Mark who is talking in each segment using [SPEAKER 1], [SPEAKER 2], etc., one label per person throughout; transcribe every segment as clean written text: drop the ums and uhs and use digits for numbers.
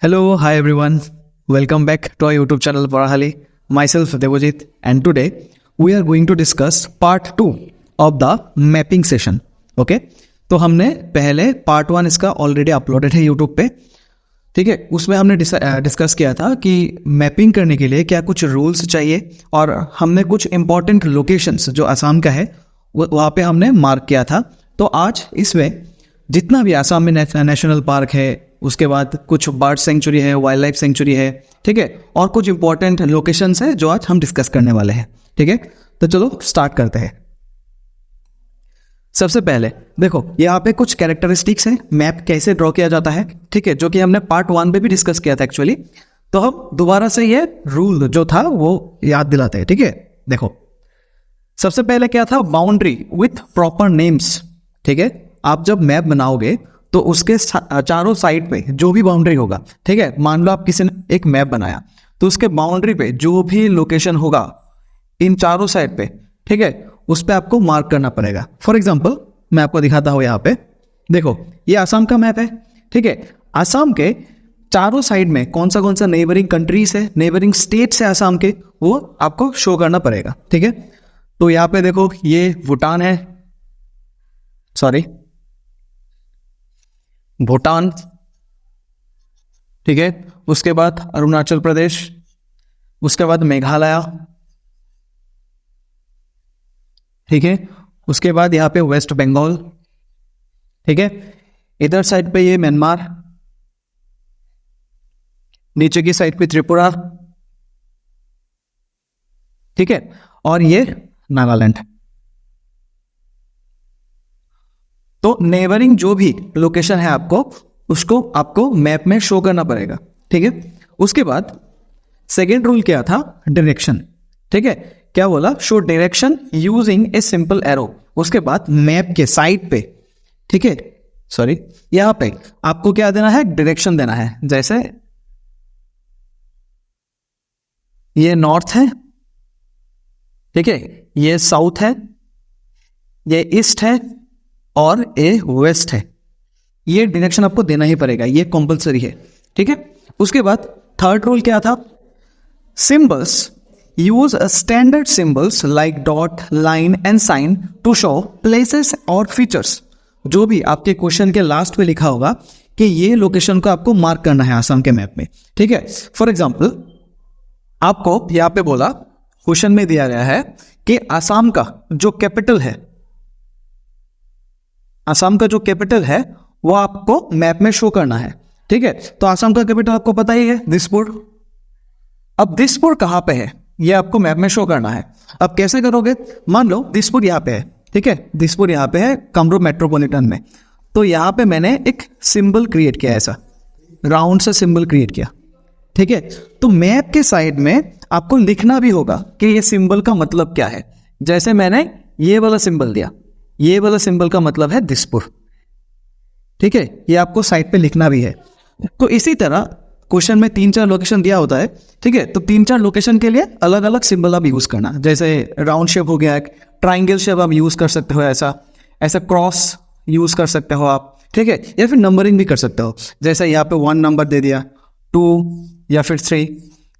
[SPEAKER 1] Hello, hi everyone. Welcome back to our YouTube channel Parahali. Myself Devojit, and today we are going to discuss part 2 of the mapping session. Okay? तो हमने पहले part 1 इसका already uploaded है YouTube पे. ठीक है, उसमें हमने डिस्कस किया था कि मैपिंग करने के लिए क्या कुछ रूल्स चाहिए और हमने कुछ इंपॉर्टेंट लोकेशंस जो असम का है वहाँ पे हमने मार्क किया था. तो आज इसमें जितना भी असम में नेशनल पार्क है, उसके बाद कुछ बर्ड सेंचुरी है, वाइल्ड लाइफ सेंचुरी है, ठीक है, और कुछ इंपॉर्टेंट लोकेशंस है जो आज हम डिस्कस करने वाले हैं. ठीक है, तो चलो स्टार्ट करते हैं. सबसे पहले देखो यहाँ पे कुछ कैरेक्टरिस्टिक्स है, मैप कैसे ड्रॉ किया जाता है. ठीक है, जो कि हमने पार्ट 1 पे भी डिस्कस किया था एक्चुअली. तो हम दोबारा से ये रूल जो था वो याद दिलाते हैं. ठीक है, देखो सबसे पहले क्या था, बाउंड्री विथ प्रॉपर नेम्स. ठीक है, आप जब मैप बनाओगे तो उसके चारों साइड पे जो भी बाउंड्री होगा, ठीक है, मान लो आप किसी ने एक मैप बनाया तो उसके बाउंड्री पे जो भी लोकेशन होगा इन चारों साइड पे, ठीक है, उस पे आपको मार्क करना पड़ेगा. फॉर एग्जांपल मैं आपको दिखाता हूँ. यहाँ पे देखो ये असम का मैप है. ठीक है, असम के चारों साइड में कौन सा नेबरिंग कंट्रीज है, नेबरिंग स्टेट्स है असम के, वो आपको शो करना पड़ेगा. ठीक है, तो यहाँ पे देखो ये भूटान है, सॉरी भूटान. ठीक है, उसके बाद अरुणाचल प्रदेश, उसके बाद मेघालय. ठीक है, उसके बाद यहाँ पे वेस्ट बंगाल. ठीक है, इधर साइड पे ये म्यांमार, नीचे की साइड पे त्रिपुरा. ठीक है, और ये नागालैंड. तो नेबरिंग जो भी लोकेशन है उसको आपको मैप में शो करना पड़ेगा. ठीक है, उसके बाद सेकेंड रूल क्या था, डायरेक्शन. ठीक है, क्या बोला, show direction using a simple arrow. उसके बाद मैप के साइड पे, ठीक है, सॉरी यहां पे आपको क्या देना है, डायरेक्शन देना है. जैसे ये नॉर्थ है, ठीक है, ये साउथ है, ये ईस्ट है और ये वेस्ट है. ये डायरेक्शन आपको देना ही पड़ेगा, ये कंपलसरी है. ठीक है, उसके बाद थर्ड रूल क्या था, symbols use standard symbols like dot, line and sign to show places और फीचर्स. जो भी आपके क्वेश्चन के लास्ट में लिखा होगा कि ये लोकेशन को आपको मार्क करना है असम के मैप में. ठीक है, फॉर एग्जाम्पल आपको यहां पे बोला, क्वेश्चन में दिया गया है कि असम का जो कैपिटल है, असम का जो कैपिटल है वो आपको मैप में शो करना है. ठीक है, तो असम का कैपिटल आपको पता ही है, दिसपुर. अब दिसपुर कहां पे है ये आपको मैप में शो करना है. अब कैसे करोगे, मान लो दिसपुर यहां पे है. ठीक है, दिसपुर यहां पे है कामरूप मेट्रोपॉलिटन में. तो यहां पे मैंने एक सिंबल क्रिएट किया, ऐसा राउंड से सिंबल क्रिएट किया. ठीक है, तो मैप के साइड में आपको लिखना भी होगा कि ये सिंबल का मतलब क्या है. जैसे मैंने ये वाला सिंबल दिया, ये वाला सिंबल का मतलब है दिसपुर. ठीक है, ये आपको साइड पे लिखना भी है. तो इसी तरह क्वेश्चन में 3-4 लोकेशन दिया होता है. ठीक है, तो 3-4 लोकेशन के लिए अलग अलग सिंबल आप यूज करना. जैसे राउंड शेप हो गया, ट्राइंगल शेप आप यूज कर सकते हो, ऐसा क्रॉस यूज कर सकते हो आप. ठीक है, या फिर नंबरिंग भी कर सकते हो. जैसे यहाँ पे 1 नंबर दे दिया, 2 या फिर 3.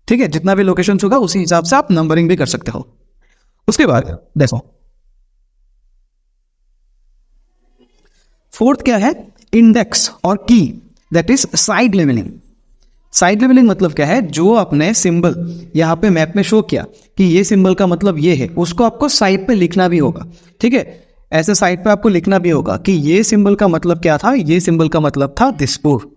[SPEAKER 1] ठीक है, जितना भी लोकेशन होगा उसी हिसाब से आप नंबरिंग भी कर सकते हो. उसके बाद देखो फोर्थ क्या है, इंडेक्स और key, that is side levelling. Side levelling मतलब क्या है, जो आपने सिंबल यहां पे मैप में शो किया कि ये सिंबल का मतलब ये है, उसको आपको साइड पे लिखना भी होगा. ठीक है, ऐसे साइड पे आपको लिखना भी होगा कि ये सिंबल का मतलब क्या था, ये सिंबल का मतलब था दिसपुर.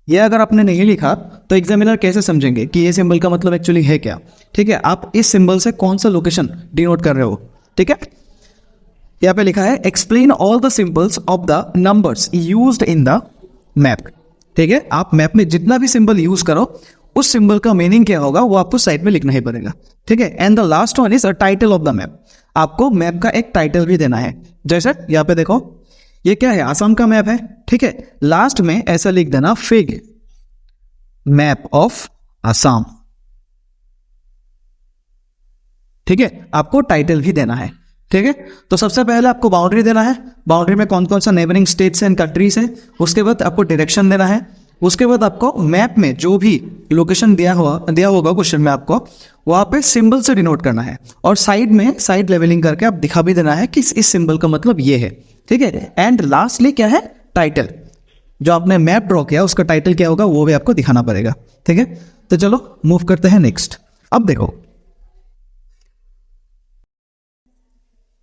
[SPEAKER 1] ये अगर आपने नहीं लिखा तो एग्जामिनर कैसे समझेंगे कि ये सिंबल का मतलब एक्चुअली है क्या. ठीक है, आप इस सिंबल से कौन सा लोकेशन डिनोट कर रहे हो. ठीक है, यहाँ पे लिखा है explain all the symbols of the numbers used in the map. ठीक है, आप मैप में जितना भी सिंबल यूज करो उस सिंबल का मीनिंग क्या होगा वो आपको साइड में लिखना ही पड़ेगा. ठीक है, and the last one is a title of the map. आपको मैप का एक टाइटल भी देना है. जैसे यहाँ पे देखो ये क्या है, असम का मैप है. ठीक है, लास्ट में ऐसा लिख देना, फिग मैप ऑफ असम. ठीक है, आपको टाइटल भी देना है. ठीक है, तो सबसे पहले आपको बाउंड्री देना है, बाउंड्री में कौन कौन सा नेबरिंग स्टेट्स एंड कंट्रीज है. उसके बाद आपको डायरेक्शन देना है, उसके बाद आपको मैप में जो भी लोकेशन दिया होगा क्वेश्चन में, आपको वहाँ पे सिंबल से डिनोट करना है, और साइड में साइड लेवलिंग करके आप दिखा भी देना है कि इस सिंबल का मतलब ये है, ठीक है। एंड लास्टली क्या है, टाइटल, जो आपने मैप ड्रॉ किया उसका टाइटल क्या होगा वो भी आपको दिखाना पड़ेगा, ठीक है। तो चलो मूव करते हैं नेक्स्ट। अब देखो,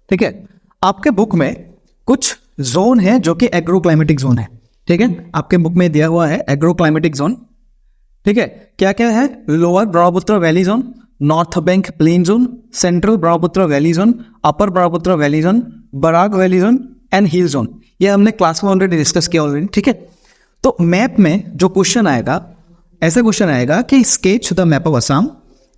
[SPEAKER 1] ठीक है, आपके बुक में कुछ जोन है जो कि एग्रो क्लाइमेटिक जोन है, ठीक है। आपके बुक में दिया हुआ है एग्रो क्लाइमेटिक जोन, ठीक है। क्या क्या है, lower Brahmaputra valley zone, north bank plain zone, central Brahmaputra valley zone, upper Brahmaputra valley zone, Barak valley zone and hill zone. ये हमने क्लास में ऑलरेडी डिस्कस किया ऑलरेडी, ठीक है। तो मैप में जो क्वेश्चन आएगा, ऐसा क्वेश्चन आएगा कि sketch the map of Assam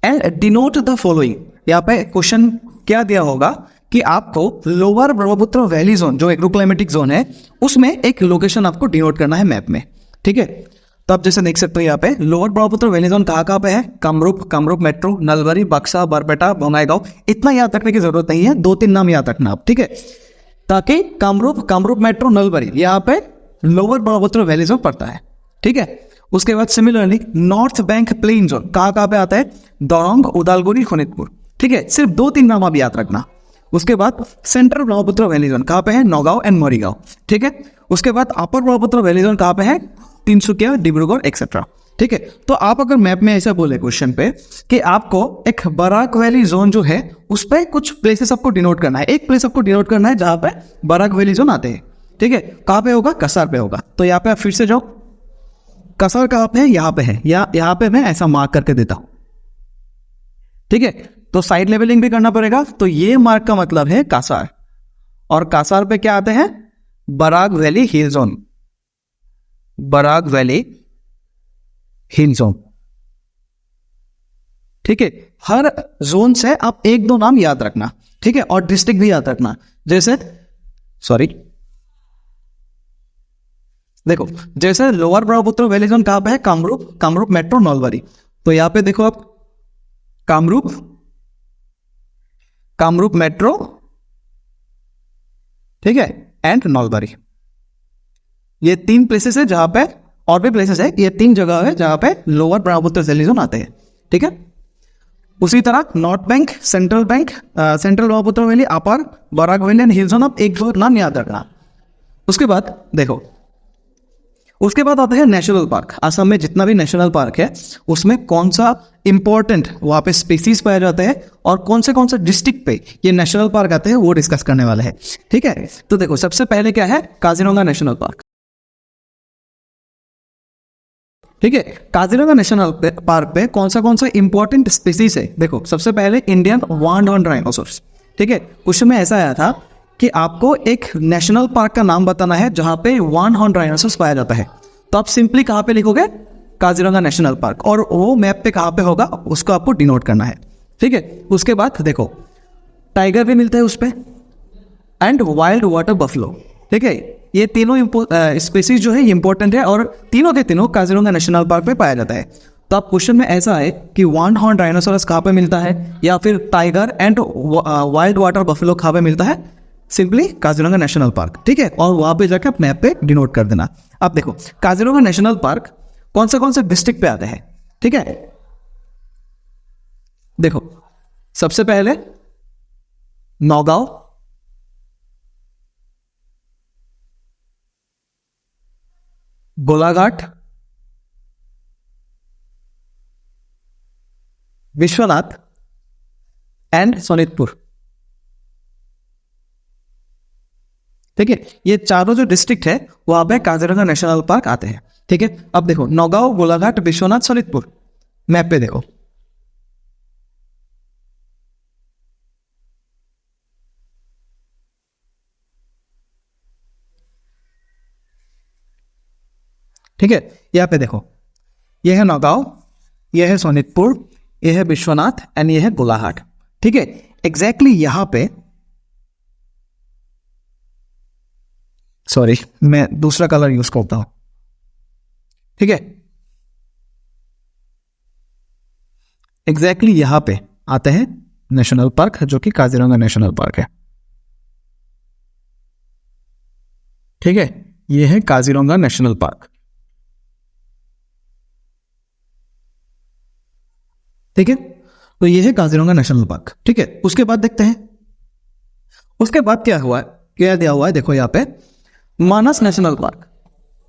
[SPEAKER 1] and denote the following. यहाँ पे क्वेश्चन क्या दिया होगा कि आपको लोअर ब्रह्मपुत्र वैली जोन जो एग्रोक्लाइमेटिक जोन है उसमें एक लोकेशन आपको डिनोट करना है मैप में, ठीक है। तो आप जैसे देख सकते हो यहाँ पे लोअर ब्रह्मपुत्र वैली जोन कहाँ पे है, कामरूप मेट्रो, नलबारी, बक्सा, बरपेटा, बंगाईगांव। इतना याद रखने की जरूरत नहीं है, 2-3 नाम याद रखना आप, ठीक है। ताकि कामरूप मेट्रो, नलबारी, यहाँ पे लोअर ब्रह्मपुत्र वैली जोन पड़ता है, ठीक है। उसके बाद similarly north bank plain zone कहाँ पे आता है, दौरोंग, उदालगुरी, शोनितपुर, ठीक है। सिर्फ 2-3 नाम आप याद रखना। उसके बाद सेंट्रल ब्रह्मपुत्र वैली जोन कहाँ पे है, नौगांव एंड मोरीगांव, ठीक है। उसके बाद अपर ब्रह्मपुत्र वैली जोन कहाँ पे है, तिनसुकिया, डिब्रूगढ़ एक्सेट्रा, ठीक है। तो आप अगर मैप में ऐसा बोले क्वेश्चन पे कि आपको एक बराक वैली जोन जो है उस पर कुछ प्लेसेस आपको डिनोट करना है, एक प्लेस आपको डिनोट करना है जहाँ पे बराक वैली जोन आते हैं, ठीक है। कहाँ पे होगा, कसार पे होगा। तो यहाँ पे आप फिर से जाओ, कसार कहाँ पे है, यहाँ पे है, यहाँ पे मैं ऐसा मार्क करके देता हूँ, ठीक है। तो साइड लेवलिंग भी करना पड़ेगा। तो ये मार्क का मतलब है कासार, और कासार पे क्या आते हैं, बराक वैली हिल जोन, बराक वैली हिल जोन, ठीक है। हर जोन से आप 1-2 नाम याद रखना, ठीक है, और डिस्ट्रिक्ट भी याद रखना। जैसे देखो, जैसे लोअर ब्रह्मपुत्र वैली जोन कहां पे है, कामरूप मेट्रो, नलबारी। तो यहां पे देखो आप, कामरूप मेट्रो, ठीक है, एंड नलबारी। ये 3 प्लेसेस है जहां पे, और भी प्लेसेस है, ये 3 जगह है जहां पे लोअर ब्रह्मपुत्र वैली जोन आते हैं, ठीक है। उसी तरह north bank, central Brahmaputra valley, upper, Barak valley and hill zone, आप 1-2 नाम याद रखना। उसके बाद देखो, उसके बाद आता है नेशनल पार्क। असम में जितना भी नेशनल पार्क है उसमें कौन सा इंपॉर्टेंट वहां पे स्पीसीज पाए जाते हैं और कौन से डिस्ट्रिक्ट पे ये नेशनल पार्क आते हैं वो डिस्कस करने वाले हैं, ठीक है। तो देखो, सबसे पहले क्या है, काजीरंगा नेशनल पार्क, ठीक है। काजीरंगा नेशनल पार्क पे कौन सा इंपॉर्टेंट स्पीसीज है, देखो सबसे पहले इंडियन वन हॉर्न राइनोसोरस, ठीक है। क्वेश्चन में ऐसा आया था कि आपको एक नेशनल पार्क का नाम बताना है जहां पे वन हॉर्न राइनोसोरस पाया जाता है। तो आप सिंपली कहां पे लिखोगे, काजीरंगा नेशनल पार्क, और वो मैप पे कहां पे होगा उसको आपको डिनोट करना है, ठीक है। उसके बाद देखो, टाइगर भी मिलता है उस पर, एंड वाइल्ड वाटर बफलो, ठीक है। ये तीनों स्पीसीज जो है इंपॉर्टेंट है और तीनों के तीनों काजीरंगा नेशनल पार्क पे पाया जाता है। तो आप क्वेश्चन में ऐसा है कि वन हॉर्न राइनोसोरस कहाँ पे मिलता है, या फिर tiger and wild water buffalo कहाँ पे मिलता है, सिंपली काजीरंगा नेशनल पार्क, ठीक है। और वहां पे जाकर मैप पे डिनोट कर देना। अब देखो, काजीरंगा नेशनल पार्क कौन से डिस्ट्रिक्ट पे आते हैं, ठीक है। देखो, सबसे पहले नौगांव, गोलाघाट, विश्वनाथ एंड सोनितपुर, ठीक है। ये चारों जो डिस्ट्रिक्ट है वहां पे काजीरंगा नेशनल पार्क आते हैं, ठीक है। अब देखो, नौगांव, गोलाघाट, विश्वनाथ, सोनितपुर, मैप पे देखो, ठीक है। यहाँ पे देखो, ये है नौगांव, ये है सोनितपुर, ये है विश्वनाथ एंड ये है गोलाघाट, ठीक है। एग्जैक्टली यहां पे, सॉरी मैं दूसरा कलर यूज करता हूं, ठीक है। एग्जैक्टली यहां पे आते हैं नेशनल पार्क जो कि काजीरंगा नेशनल पार्क है, ठीक है। ये है काजीरंगा नेशनल पार्क। ठीक है, तो ये है काजीरंगा नेशनल पार्क। ठीक है, उसके बाद देखते हैं उसके बाद क्या हुआ है, क्या दिया हुआ है, देखो यहाँ पे मानस नेशनल पार्क।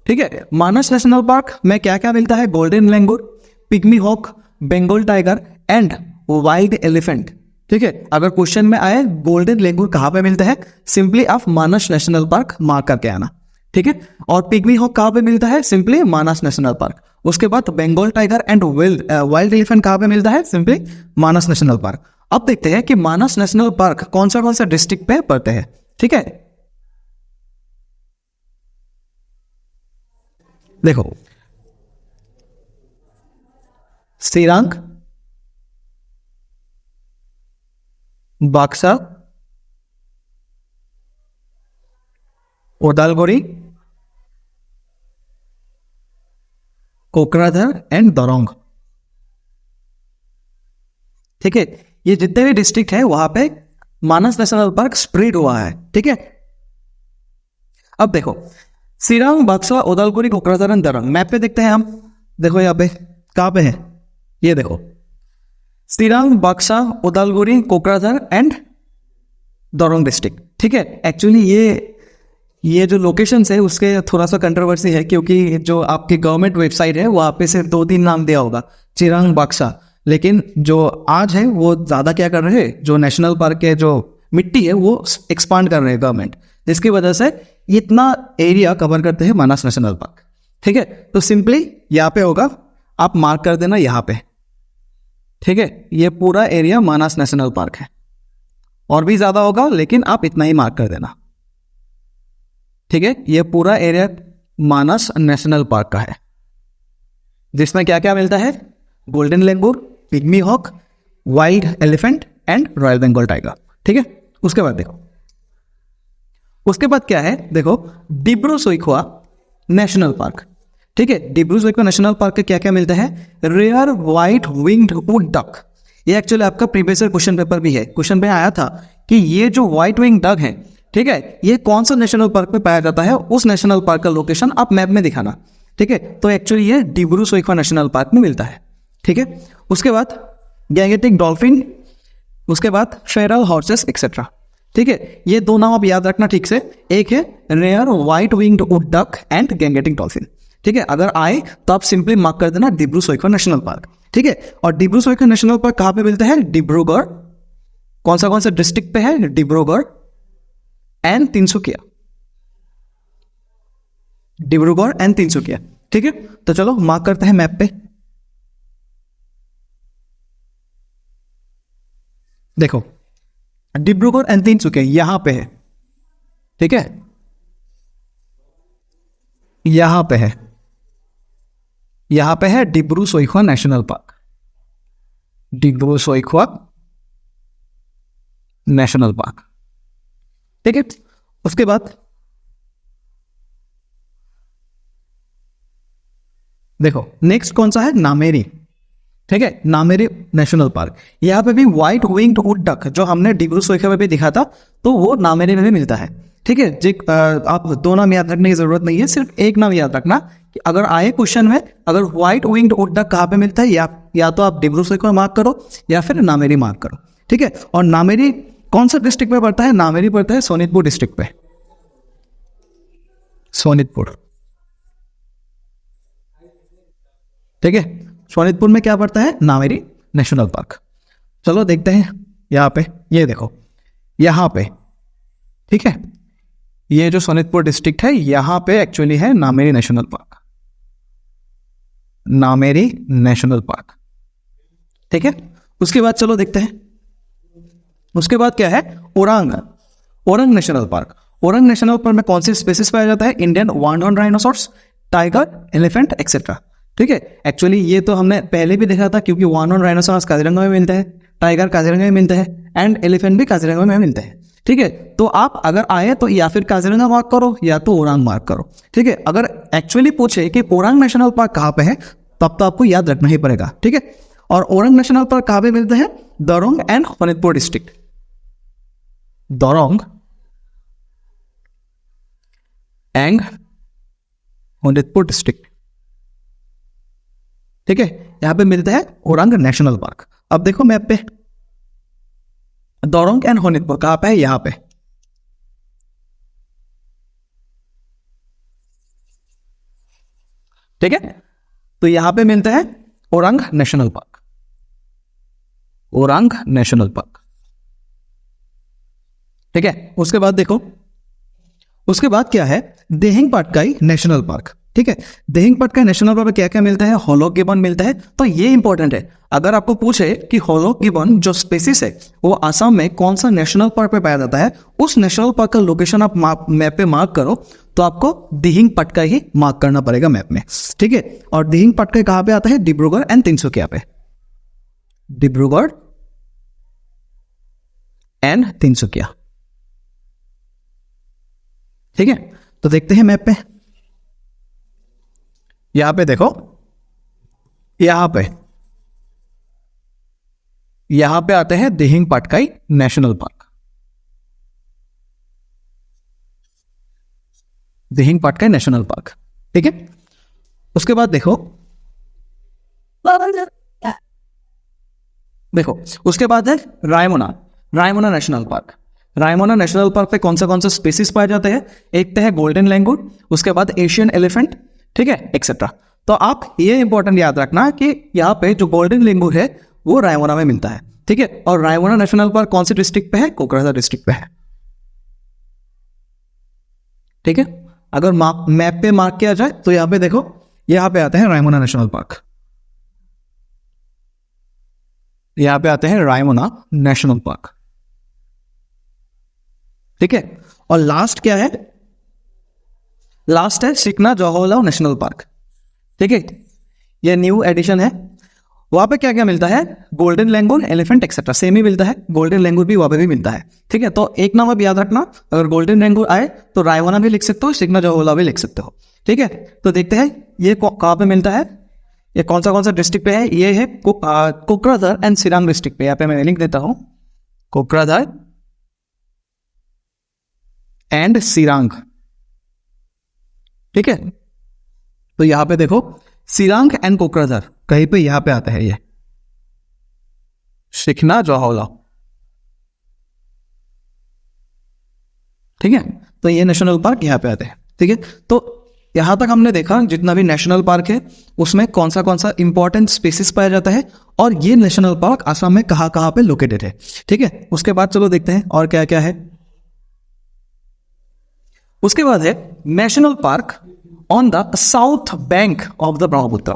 [SPEAKER 1] ठीक है, मानस नेशनल पार्क में क्या क्या मिलता है, golden langur, pygmy hog, Bengal tiger and wild elephant. ठीक है, अगर क्वेश्चन में आए गोल्डन लैंगूर कहाँ पे मिलता है, सिंपली आप मानस नेशनल पार्क मार्क करके आना। ठीक है, और पिग्मी हॉक कहाँ पे मिलता है, सिंपली मानस नेशनल पार्क। उसके बाद Bengal tiger and wild elephant कहाँ पे मिलता है, सिंपली मानस नेशनल पार्क। अब देखते हैं कि मानस नेशनल पार्क कौन सा डिस्ट्रिक्ट पे पड़ते हैं। ठीक है, देखो सिरांग, बाक्सा, उदालगुड़ी, कोकराझार एंड दरोंग। ठीक है, ये जितने भी डिस्ट्रिक्ट है वहां पे मानस नेशनल पार्क स्प्रेड हुआ है। ठीक है, अब देखो सिरांग, बक्सा, उदालगुड़ी, कोकराझार एंड दरंग मैप पे देखते हैं हम। देखो यहाँ पे कहाँ पे है, ये देखो सिरांग, बक्सा, उदालगुड़ी, कोकराझार एंड दरंग डिस्ट्रिक्ट। ठीक है, एक्चुअली ये जो लोकेशंस है उसके थोड़ा सा कंट्रोवर्सी है, क्योंकि जो आपकी गवर्नमेंट वेबसाइट है वहाँ पे सिर्फ 2-3 नाम दिया होगा, चिरांग, बक्सा, लेकिन जो आज है वो ज़्यादा क्या कर रहे हैं, जो नेशनल पार्क के जो मिट्टी है वो एक्सपांड कर रहे हैं गवर्नमेंट, जिसकी वजह से इतना एरिया कवर करते हैं मानस नेशनल पार्क। ठीक है, तो सिंपली यहाँ पे होगा, आप मार्क कर देना यहाँ पे। ठीक है, ये पूरा एरिया मानस नेशनल पार्क है, और भी ज़्यादा होगा लेकिन आप इतना ही मार्क कर देना। ठीक है, ये पूरा एरिया मानस नेशनल पार्क का है, जिसमें क्या क्या मिलता है, golden langur, pygmy hog, wild elephant and royal Bengal tiger. ठीक है, उसके बाद देखो उसके बाद क्या है, देखो डिब्रू सोईखोआ नेशनल पार्क। ठीक है, डिब्रू सोईखोआ नेशनल पार्क के क्या क्या मिलता है, rare white winged wood duck. ये एक्चुअली आपका प्रीवियस क्वेश्चन पेपर भी है, क्वेश्चन में आया था कि ये जो व्हाइट विंग डक है, ठीक है, ये कौन सा नेशनल पार्क में पाया जाता है, उस नेशनल पार्क का लोकेशन आप मैप में दिखाना। ठीक है, तो एक्चुअली ये डिब्रू सोईखोआ नेशनल पार्क में मिलता है। ठीक है, उसके बाद गैंगेटिक डॉल्फिन, उसके बाद फेरल हॉर्सेस एक्सेट्रा। ठीक है, ये दो नाम आप याद रखना ठीक से, एक है rare white winged wood duck and Gangetic dolphin. ठीक है, अगर आए तो आप सिंपली मार्क कर देना डिब्रू सोईखोआ नेशनल पार्क। ठीक है, और डिब्रू सोईखोआ नेशनल पार्क कहाँ पे मिलता है, डिब्रूगढ़, कौन सा डिस्ट्रिक्ट पे है, डिब्रूगढ़ एंड तिनसुकिया, डिब्रूगढ़ एंड तिनसुकिया। ठीक है, तो चलो मार्क करते हैं मैप पे। देखो डिब्रूगढ़ एंड तिनसुकिया यहां पे है। ठीक है, यहां पे है, यहां पे है Dibru Saikhowa national park, Dibru Saikhowa national park. ठीक है, उसके बाद देखो नेक्स्ट कौन सा है, नामेरी। ठीक है, नामेरी नेशनल पार्क, यहाँ पे भी व्हाइट विंग्ड वुड डक जो हमने डिब्रू सोईखोआ में भी दिखा था, तो वो नामेरी में भी मिलता है। ठीक है, आप दो नाम याद रखने की जरूरत नहीं है, सिर्फ एक नाम याद रखना कि अगर आए क्वेश्चन में, अगर व्हाइट विंग्ड वुड डक कहाँ पे मिलता है, या तो आप डिब्रू सोईखोआ मार्क करो या फिर नामेरी मार्क करो। ठीक है, और नामेरी कौन सा डिस्ट्रिक्ट में पड़ता है, नामेरी पड़ता है सोनितपुर डिस्ट्रिक्ट पे, सोनितपुर। ठीक है, सोनितपुर में क्या पड़ता है, नामेरी नेशनल पार्क। चलो देखते हैं यहाँ पे, ये देखो यहाँ पे। ठीक है, ये जो सोनितपुर डिस्ट्रिक्ट है यहाँ पे एक्चुअली है Nameri national park, Nameri national park. ठीक है, उसके बाद चलो देखते हैं, उसके बाद क्या है, Orang, orang national park. Orang national park में कौन सी स्पेसीज पाया जाता है, Indian one horn rhinoceros, tiger, elephant etcetera. ठीक है, एक्चुअली ये तो हमने पहले भी देखा था, क्योंकि वन हॉर्न राइनोसॉर्स काजीरंगा में मिलता है, टाइगर काजीरंगा में मिलता है एंड एलिफेंट भी काजीरंगा में मिलता है। ठीक है, तो आप अगर आए तो या फिर काजीरंगा मार्क करो या तो ओरांग मार्क करो। ठीक है, अगर एक्चुअली पूछे कि ओरांग नेशनल पार्क कहाँ पे है, तब तो आपको याद रखना ही पड़ेगा। ठीक है, और ओरंग नेशनल पार्क कहाँ पे मिलते हैं, Darrang and Sonitpur district, Darrang and Sonitpur district. ठीक है, यहाँ पे मिलता है ओरंग नेशनल पार्क। अब देखो मैप पे दोरंग एंड होनितपुर कहाँ पे है, यहाँ पे। ठीक है, तो यहां पे मिलता है orang national park, orang national park. ठीक है, उसके बाद देखो, उसके बाद क्या है, दिहिंग पटकाई नेशनल पार्क। ठीक है, दिहिंग पटकाई नेशनल पार्क में क्या क्या मिलता है, होलोक गिबन मिलता है। तो ये इंपॉर्टेंट है, अगर आपको पूछे कि होलोक गिबन जो स्पीसीज है वो आसाम में कौन सा नेशनल पार्क पे पाया जाता है, उस नेशनल पार्क का लोकेशन आप मैप पे मार्क करो, तो आपको दिहिंग पटकाई ही मार्क करना पड़ेगा मैप में। ठीक है, और दिहिंग पटकाई कहां पे आता है, डिब्रूगढ़ एंड तिनसुकिया पे, डिब्रूगढ़ एंड तिनसुकिया। ठीक है, तो देखते हैं मैप पे, यहां पे देखो, यहां पे आते हैं Dihing Patkai national park, Dihing Patkai national park. ठीक है, उसके बाद देखो उसके बाद है Raimona, Raimona national park. Raimona national park पे कौन सा स्पीसीज पाए जाते हैं, एक तो है गोल्डन लैंगूर, उसके बाद एशियन एलिफेंट, ठीक है, एक्सेट्रा। तो आप ये इंपॉर्टेंट याद रखना कि यहाँ पे जो गोल्डन लैंगूर है वो रायमोना में मिलता है। ठीक है, और रायमोना नेशनल पार्क कौन सी डिस्ट्रिक्ट पे है, कोकराझार डिस्ट्रिक्ट पे है। ठीक है, अगर मैप पे मार्क किया जाए तो यहाँ पे देखो, यहाँ पे आते हैं रायमोना नेशनल पार्क, यहाँ पे आते हैं रायमोना नेशनल पार्क। ठीक है, और लास्ट क्या है, लास्ट है सिकना जोहोलाव नेशनल पार्क। ठीक है, ये न्यू एडिशन है। वहां पे क्या क्या मिलता है, golden langur, elephant etcetera, same ही मिलता है, गोल्डन लैंगूर भी वहां पे भी मिलता है। ठीक है, तो एक नाम आप याद रखना, अगर गोल्डन लैंगूर आए तो रायमोना भी लिख सकते हो, सिकना जोहोलाव भी लिख सकते हो। ठीक है, तो देखते हैं ये कहां पे मिलता है, ये कौन सा डिस्ट्रिक्ट पे है, ये है कोकराझार एंड सिरांग डिस्ट्रिक्ट पे। यहाँ पे मैं लिंक देता हूं, कोकराझार एंड सिरांग। ठीक है, तो यहां पे देखो सिरांग एंड कोकराझार कहीं पे यहां पे आता है, ये सिकना जोहोलाव। ठीक है, तो ये नेशनल पार्क यहां पे आते हैं। ठीक है, तो यहां तक हमने देखा जितना भी नेशनल पार्क है उसमें कौन सा इंपॉर्टेंट स्पीसीज पाया जाता है, और ये नेशनल पार्क आसाम में कहां पे लोकेटेड है। ठीक है, उसके बाद चलो देखते हैं और क्या क्या है। उसके बाद है national park on the south bank of the Brahmaputra.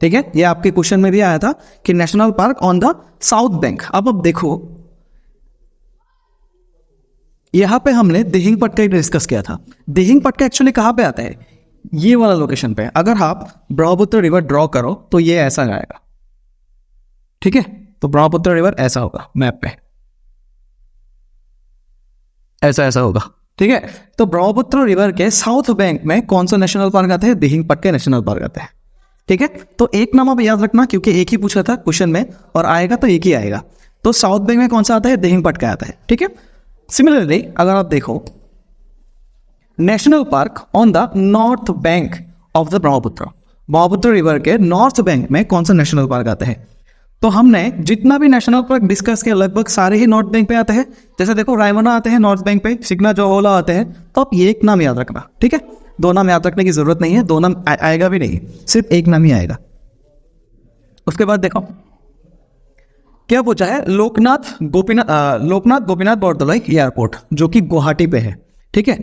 [SPEAKER 1] ठीक है, ये आपके क्वेश्चन में भी आया था कि national park on the south bank. अब देखो, यहां पे हमने दिहिंग पटकाई डिस्कस किया था। दिहिंग पटका एक्चुअली कहां पे आता है, ये वाला लोकेशन पे। अगर आप ब्रह्मपुत्र रिवर ड्रॉ करो तो ये ऐसा जाएगा। ठीक है, तो ब्रह्मपुत्र रिवर ऐसा होगा मैप पे, ऐसा होगा। ठीक है, तो ब्रह्मपुत्र रिवर के साउथ बैंक में कौन सा नेशनल पार्क आता है, दिहिंग पटकाई नेशनल पार्क आता है। ठीक है, तो एक नाम आप याद रखना क्योंकि एक ही पूछा था क्वेश्चन में और आएगा तो एक ही आएगा। तो साउथ बैंक में कौन सा आता है, दिहिंग पटकाई आता है। ठीक है, सिमिलरली अगर आप देखो national park on the north bank of the Brahmaputra river के नॉर्थ बैंक में कौन सा नेशनल पार्क आता है। तो हमने जितना भी नेशनल पार्क डिस्कस किया लगभग सारे ही नॉर्थ बैंक पे आते हैं। जैसे देखो रायमोना आते हैं नॉर्थ बैंक पे, सिकना जोहोलाव आते हैं। तो आप ये एक नाम याद रखना। ठीक है, दो नाम याद रखने की जरूरत नहीं है, दो नाम आएगा भी नहीं, सिर्फ एक नाम ही आएगा। उसके बाद देखो क्या पूछा है, लोकनाथ गोपीनाथ बरदलोई एयरपोर्ट जो कि गुवाहाटी पे है। ठीक है,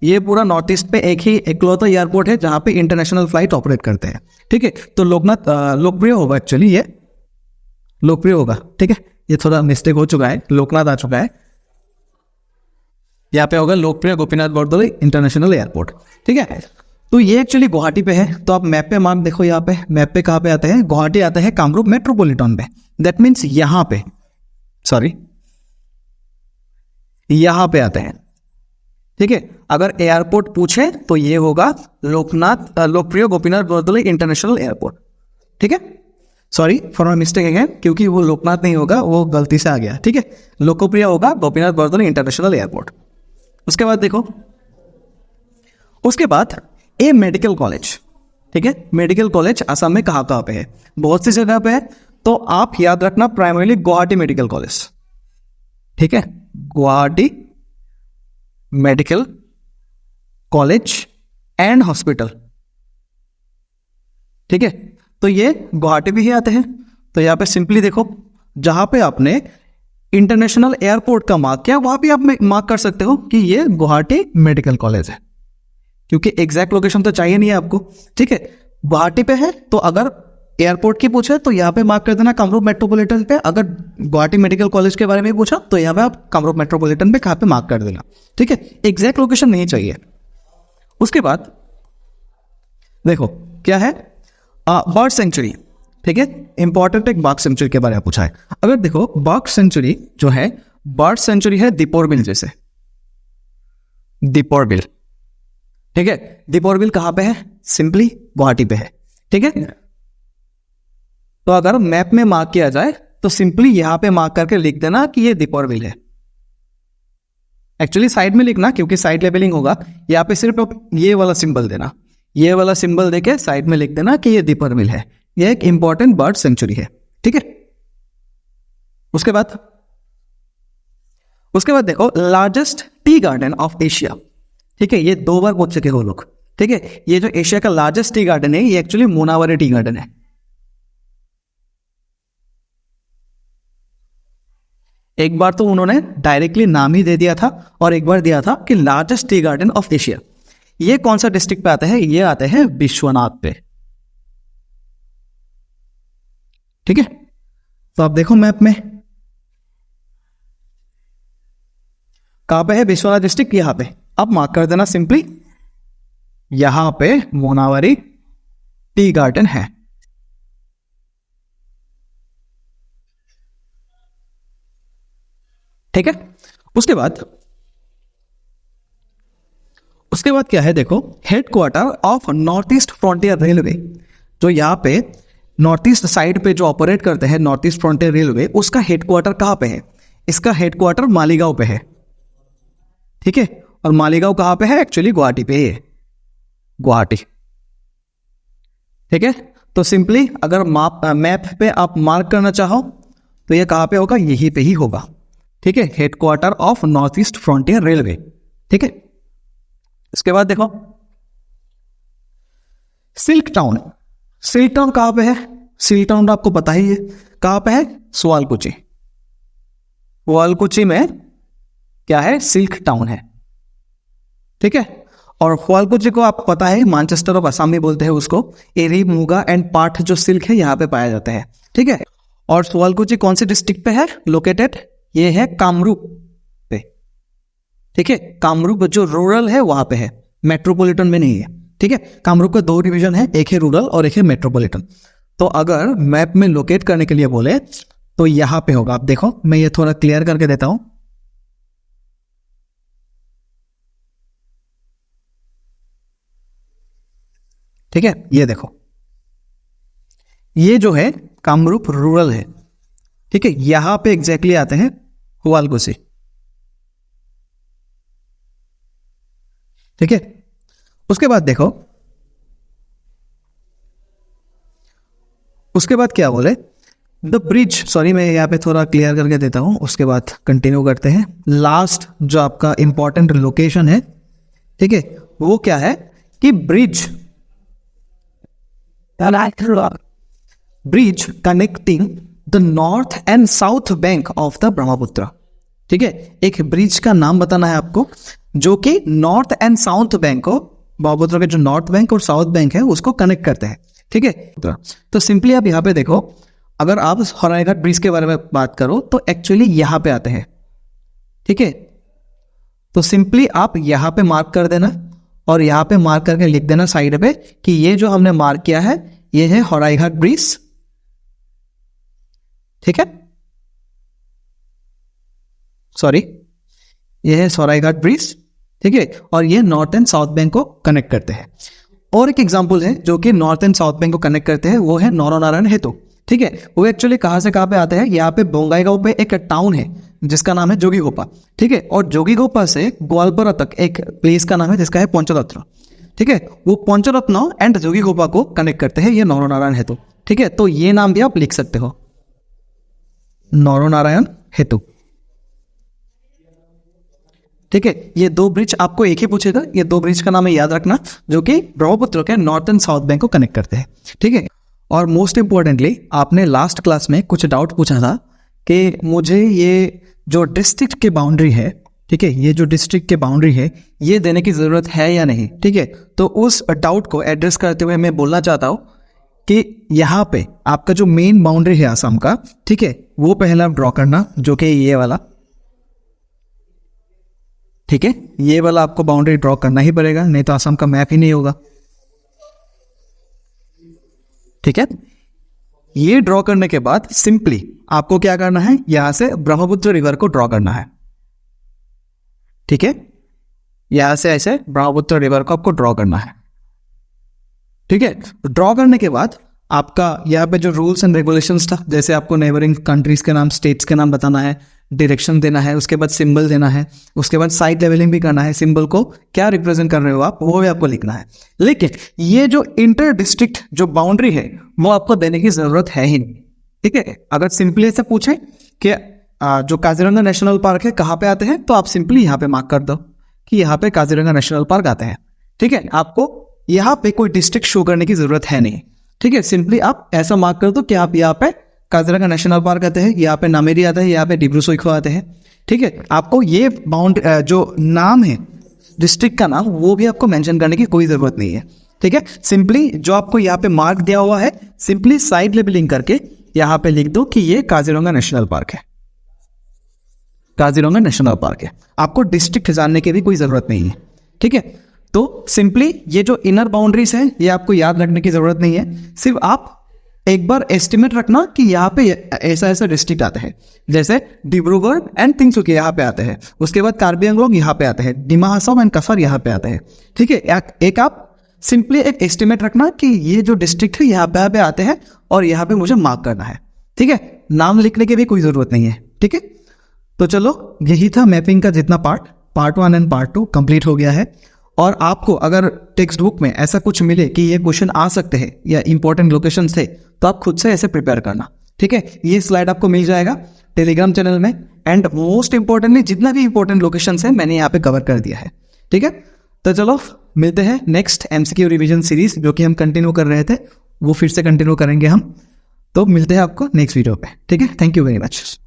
[SPEAKER 1] ये पूरा नॉर्थ ईस्ट पे एक ही इकलौता एयरपोर्ट है जहां पे इंटरनेशनल फ्लाइट ऑपरेट करते हैं। ठीक है, तो लोकनाथ लोकप्रिय होगा, एक्चुअली ये लोकप्रिय होगा। ठीक है, ये थोड़ा मिस्टेक हो चुका है, लोकनाथ आ चुका है, यहाँ पे होगा लोकप्रिय गोपीनाथ बरदलोई इंटरनेशनल एयरपोर्ट। ठीक है, तो ये एक्चुअली गुवाहाटी पे है। तो आप मैप पे मार्क देखो, यहाँ पे मैप पे कहाँ पे आता है, गुवाहाटी आता है कामरूप मेट्रोपॉलिटन पे। दैट मीन्स यहाँ पे, सॉरी यहाँ पे आते हैं। ठीक है, अगर एयरपोर्ट पूछे तो ये होगा लोकप्रिय गोपीनाथ बरदलोई इंटरनेशनल एयरपोर्ट। ठीक है, sorry for my mistake again, क्योंकि वो लोकनाथ नहीं होगा, वो गलती से आ गया। ठीक है, लोकप्रिय होगा गोपीनाथ बरदलोई इंटरनेशनल एयरपोर्ट। उसके बाद देखो, उसके बाद ए मेडिकल कॉलेज, ठीक है, मेडिकल कॉलेज असम में कहाँ कहाँ पे है, बहुत सी जगह पे है, तो आप याद रखना प्राइमरीली गुवाहाटी मेडिकल कॉलेज, ठीक है, Guwahati medical college and hospital, ठीक है। तो ये गुवाहाटी भी ही आते हैं। तो यहाँ पे सिंपली देखो, जहां पे आपने इंटरनेशनल एयरपोर्ट का मार्क किया वहां भी आप मार्क कर सकते हो कि ये गुवाहाटी मेडिकल कॉलेज है, क्योंकि एग्जैक्ट लोकेशन तो चाहिए नहीं है आपको, ठीक है। गुवाहाटी पे है तो अगर एयरपोर्ट की पूछे तो यहाँ पे मार्क कर देना कामरूप मेट्रोपॉलिटन पे, अगर गुवाहाटी मेडिकल कॉलेज के बारे में पूछा तो यहाँ पे आप कामरूप मेट्रोपॉलिटन पे कहाँ पे मार्क कर देना, ठीक है। एग्जैक्ट लोकेशन नहीं चाहिए। उसके बाद देखो क्या है, बर्ड सेंचुरी, ठीक है, इंपॉर्टेंट एक बाघ सेंचुरी के बारे में पूछा है। अगर देखो बाघ सेंचुरी जो है, बर्ड सेंचुरी है दीपोर बिल जैसे, दीपोर बिल, ठीक है। दीपोर बिल कहां पे है, सिंपली गुवाहाटी पे है, ठीक है। तो अगर मैप में मार्क किया जाए तो सिंपली यहां पे मार्क करके लिख देना कि ये दीपोर बिल है। एक्चुअली साइड में लिखना, क्योंकि साइड लेबलिंग होगा, यहां पे सिर्फ ये वाला सिंबल देना, ये वाला सिंबल देके साइड में लिख देना कि ये दीपोर बिल है, ये एक इंपॉर्टेंट बर्ड सेंचुरी है, ठीक है। उसके बाद देखो largest tea garden of Asia, ठीक है, ये 2 बार पूछ चुके हो लोग, ठीक है। ये जो एशिया का लार्जेस्ट टी गार्डन है ये एक्चुअली मोनावरी टी गार्डन है। एक बार तो उन्होंने डायरेक्टली नाम ही दे दिया था और एक बार दिया था कि largest tea garden of Asia. ये कौन सा डिस्ट्रिक्ट पे आता है, ये आते हैं विश्वनाथ पे, ठीक है। तो आप देखो मैप में कहां पे है विश्वनाथ डिस्ट्रिक्ट, यहां पे अब मार्क कर देना सिंपली, यहां पे मोनावरी टी गार्डन है, ठीक है। उसके बाद क्या है देखो, headquarter of north east frontier railway, जो यहाँ पे नॉर्थ ईस्ट साइड पे जो ऑपरेट करते हैं नॉर्थ ईस्ट फ्रंटियर रेलवे, उसका हेडक्वार्टर कहाँ पे है, इसका हेडक्वार्टर मालीगांव पे है, ठीक है। और मालीगांव कहाँ पे है, एक्चुअली गुवाहाटी पे है, गुवाहाटी, ठीक है। तो सिंपली अगर मैप पे आप मार्क करना चाहो तो ये कहाँ पे होगा, यहीं पे ही होगा, ठीक है, headquarter of north east frontier railway, ठीक है। इसके बाद देखो सिल्क टाउन, सिल्क टाउन कहां पे है, सिल्क टाउन आपको पता ही है कहां पे है, सुआलकुची, सुआलकुची में क्या है, सिल्क टाउन है, ठीक है। और सुआलकुची को आपको पता है मैनचेस्टर ऑफ असम में बोलते हैं उसको, एरी मुगा एंड पाठ जो सिल्क है यहां पे पाया जाता है, ठीक है। और सुआलकुची कौन से डिस्ट्रिक्ट पे है लोकेटेड, ये है कामरूप पे, ठीक है। कामरूप जो रूरल है वहां पे है, मेट्रोपॉलिटन में नहीं है, ठीक है। कामरूप का 2 डिवीजन है, एक है रूरल और एक है मेट्रोपॉलिटन। तो अगर मैप में लोकेट करने के लिए बोले तो यहां पे होगा। आप देखो मैं ये थोड़ा क्लियर करके देता हूं, ठीक है। ये देखो ये जो है कामरूप रूरल है, ठीक है, यहां पे एग्जैक्टली आते हैं सुआलकुची, ठीक है। उसके बाद देखो, उसके बाद क्या बोले, द ब्रिज, सॉरी मैं यहाँ पे थोड़ा क्लियर करके देता हूं, उसके बाद कंटिन्यू करते हैं। लास्ट जो आपका इंपॉर्टेंट लोकेशन है, ठीक है, वो क्या है कि bridge connecting the north and south bank of the Brahmaputra, ठीक है। एक ब्रिज का नाम बताना है आपको जो कि नॉर्थ एंड साउथ बैंक को, ब्रह्मपुत्र के जो नॉर्थ बैंक और साउथ बैंक है उसको कनेक्ट करते हैं, ठीक है। तो सिंपली आप यहाँ पे देखो, अगर आप हराईघाट ब्रिज के बारे में बात करो तो एक्चुअली यहाँ पे आते हैं, ठीक है। तो सिंपली आप यहाँ पे मार्क कर देना और यहाँ पे मार्क करके लिख देना साइड पे कि ये जो हमने मार्क किया है ये है हराईघाट ब्रिज, ठीक है, सॉरी ये है सरायघाट ब्रिज, ठीक है। और ये नॉर्थ एंड साउथ बैंक को कनेक्ट करते हैं। और एक एग्जांपल है जो कि नॉर्थ एंड साउथ बैंक को कनेक्ट करते हैं, वो है नौरोनारायण हेतु, ठीक है। वो एक्चुअली कहाँ से कहाँ पे आते हैं, यहाँ पे बोंगाईगांव पे एक टाउन है जिसका नाम है जोगीघोपा, ठीक है। और जोगीघोपा से ग्वालपारा तक एक प्लेस का नाम है जिसका है पंचतंत्र, ठीक है, वो पोंचरत्न एंड जोगीघोपा को कनेक्ट करते हैं, ये नरनारायण हेतु। ठीक है, तो ये नाम भी आप लिख सकते हो, नरनारायण हेतु। ठीक है, ये दो ब्रिज आपको एक ही पूछेगा, ये दो ब्रिज का नाम है याद रखना, जो कि ब्रह्मपुत्र के नॉर्थ एंड साउथ बैंक को कनेक्ट करते हैं। ठीक है, और मोस्ट इंपॉर्टेंटली आपने लास्ट क्लास में कुछ डाउट पूछा था कि मुझे ये जो डिस्ट्रिक्ट की बाउंड्री है, ठीक है, ये जो डिस्ट्रिक्ट की बाउंड्री है ये देने की ज़रूरत है या नहीं। ठीक है, तो उस डाउट को एड्रेस करते हुए मैं बोलना चाहता हूँ कि यहाँ पे आपका जो मेन बाउंड्री है असम का, ठीक है, वो पहला ड्रॉ करना, जो कि ये वाला। ठीक है, ये वाला आपको बाउंड्री ड्रॉ करना ही पड़ेगा, नहीं तो असम का मैप ही नहीं होगा। ठीक है, ये ड्रॉ करने के बाद सिंपली आपको क्या करना है, यहां से ब्रह्मपुत्र रिवर को ड्रॉ करना है। ठीक है, यहां से ऐसे ब्रह्मपुत्र रिवर को आपको ड्रॉ करना है। ठीक है, ड्रॉ करने के बाद आपका यहाँ पे जो रूल्स एंड रेगुलेशंस था, जैसे आपको नेबरिंग कंट्रीज के नाम, स्टेट्स के नाम बताना है, डायरेक्शन देना है, उसके बाद सिंबल देना है, उसके बाद साइड लेवलिंग भी करना है, सिंबल को क्या रिप्रेजेंट कर रहे हो आप वो भी आपको लिखना है। लेकिन ये जो इंटर डिस्ट्रिक्ट जो बाउंड्री है वो आपको देने की जरूरत है ही नहीं। ठीक है, अगर सिंपली ऐसे पूछे कि जो काजीरंगा नेशनल पार्क है कहाँ पे आते हैं, तो आप सिंपली यहाँ पे मार्क कर दो कि यहाँ पे काजीरंगा नेशनल पार्क आते हैं। ठीक है, आपको यहाँ पे कोई डिस्ट्रिक्ट शो करने की जरूरत है नहीं। ठीक है, सिंपली आप ऐसा मार्क कर दो कि आप यहाँ पे काजीरंगा नेशनल पार्क आते हैं, यहाँ पे नामेरी आता है, यहाँ पे डिब्रू सोइखो आते हैं। ठीक है, आपको ये जो नाम है डिस्ट्रिक्ट का नाम वो भी आपको मेंशन करने की कोई जरूरत नहीं है। ठीक है, सिंपली जो आपको यहाँ पे मार्क दिया हुआ है सिंपली साइड लेबलिंग करके यहाँ पे लिख दो कि ये काजीरंगा नेशनल पार्क है, काजीरंगा नेशनल पार्क है। आपको डिस्ट्रिक्ट जानने की भी कोई जरूरत नहीं है। ठीक है, तो सिंपली ये जो इनर बाउंड्रीज है ये आपको याद रखने की जरूरत नहीं है, सिर्फ आप एक बार एस्टिमेट रखना कि यहाँ पे ऐसा ऐसा डिस्ट्रिक्ट आते हैं, जैसे डिब्रूगढ़ एंड तिनसुकिया यहाँ पे आते हैं, उसके बाद कार्बी आंगलोंग यहाँ पे आते हैं, डिमा हासाओ एंड कफर यहाँ पे आते हैं। ठीक है, एक आप सिंपली एक एस्टिमेट रखना कि ये जो डिस्ट्रिक्ट है यहाँ पे आते हैं और यहाँ पे मुझे मार्क करना है। ठीक है, नाम लिखने की भी कोई जरूरत नहीं है। ठीक है, तो चलो यही था मैपिंग का जितना पार्ट 1 एंड पार्ट 2 कंप्लीट हो गया है। और आपको अगर टेक्स्ट बुक में ऐसा कुछ मिले कि ये क्वेश्चन आ सकते हैं या इंपॉर्टेंट लोकेशन थे, तो आप खुद से ऐसे प्रिपेयर करना। ठीक है, ये स्लाइड आपको मिल जाएगा टेलीग्राम चैनल में, एंड मोस्ट इंपॉर्टेंटली जितना भी इंपॉर्टेंट लोकेशन है मैंने यहाँ पे कवर कर दिया है। ठीक है, तो चलो मिलते हैं नेक्स्ट MCQ रिवीजन सीरीज जो कि हम कंटिन्यू कर रहे थे, वो फिर से कंटिन्यू करेंगे हम। तो मिलते हैं आपको नेक्स्ट वीडियो पे। ठीक है, थैंक यू वेरी मच।